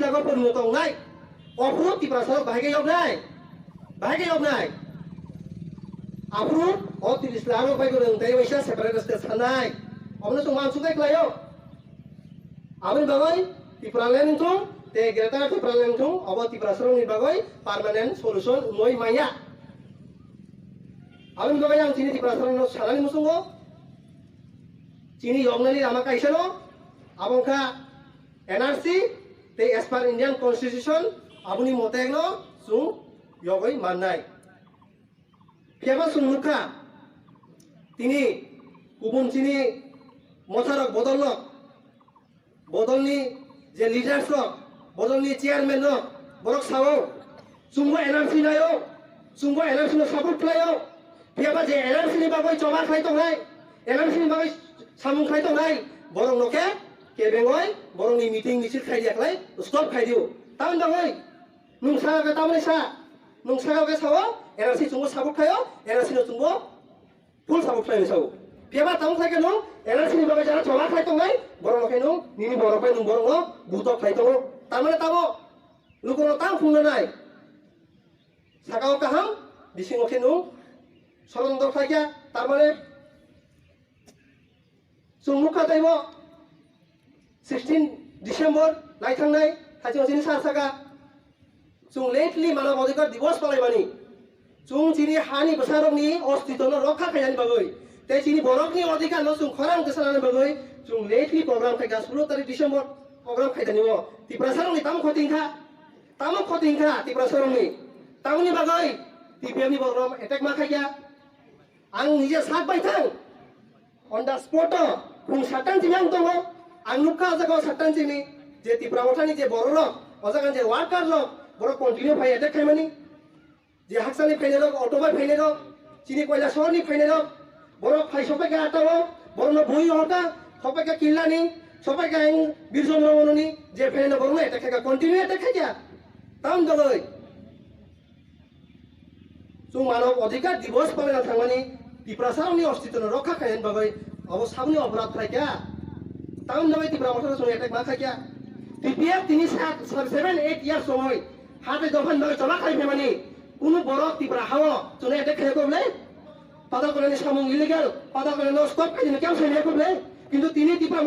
জায়গা পরিণত নাই অফুর ত্রিপুরা বাহিকে যোগ নাই আফুর ও 30 লাখ রুপাই করে তাই পয়সা সেপারেট স্টেট সানাই অমনে তো মান সুদাই ক্লায়ো আমিন বাবাই ত্রিপুরা লেন থং তে গ্রেটার ত্রিপুরা লেন থং অব ত্রিপুরা সরংনি বাগৈ পার্মানেন্ট সলিউশন নই মাইয়া আমিন বাবাই আং চিনি ত্রিপুরা সরংনো সানানি মুসুঙ্গো চিনি যমনানি রামা কাইসানো আবংখা NRC te as per Indian Constitution abuni motengno sung yogoi mannai pheba sungmukha tini kubun chini motharok bodolni je leaders rok bodolni chairman rok borok sawo sungbo NRC nayo sungbo NRC no support playo pheba je NRC ni bagoi joma khai tongnai NRC ni bagoi samung khai tongnai borok noke কেবেঙ্গই বরং এই meeting মিছিল খাই দিয়াকলাই stop খাই দিও তাম দাই নুংসাগে তামনে সা নুংসাগে Sao NRC চুঙ্গো সাবক খায়ো এনআরসি নো চুঙ্গো ফুল সাবক খাই সাও পেবা তাম থাকে নো এনআরসি নি বাবা যারা জমা খাই তঙ্গাই বরং নখাই নো নিনি বরং খাই নো বরং বুত খাই তঙ্গো তারমানে তাবো লুকনো তাম ফুংনা নাই সাকাও কাহাম বিসিং ওখে নো সরন্দর খাইয়া তারমানে চুংমুখা তাইবো 16 ডিসেম্বর লাইথাंनाय खाथियावसिनि सारसागा जों लेटलि मानव अधिकार दिवस पालायबानि जों जिनि हानि बसारकनि अस्तित्वनो रक्षा खायनानि बागै ते जिनि बरकनि अधिकारनो जों खरां गोसारनानि बागै जों लेटलि प्रग्राम खायगा 16 तारिख डिसेम्बर प्रग्राम खायदानिव त्रिपुरा सरंनि ताम खतिंखा त्रिपुरा सरंनि तामनि बागै टिपिएमनि प्रग्राम एटेक मा खायगा आं निजे साक बायथां अन द स्पट बुं सातान जिमां दङ आं नुखा जागाव सातान जिनि जे त्रिपुरा मथानि जे बर'र अजागान जे वार्कार ल बर' कन्टिनिउ फाय एटेक खायमानि जे हाकसानि फायनाय रक अटोबाय फायनाय रक चिनि कयला सहरनि फायनाय रक बर' फाय सबायगा आटाव बर'नो बुइ हटा सबायगा किल्लानि सबायगा बिरजन रमननि जे फायनाय बर'नो एटेक खायगा कन्टिनिउ एटेक खायगा ताम दगै जों मानव अधिकार दिवस पालना थांमानि त्रिपुरा सरंनि अस्तित्वनो रक्षा खायनानि बागै अब साबनि अपराध खायगा ताम दबाय त्रिपुरा मथानि सं एटेक मा खायगा টিপিএফ 7-8 ইয়ার সময় হাতে দফান ভাবে জমা খাই ফেমানি কোন বড় ত্রিপুরা হাওয়া চলে এটা খেয়ে করলে পাতা করে সামুং ইলিগাল পাতা করে স্টপ খাই কেউ সেটা করলে কিন্তু তিনি ত্রিপুরা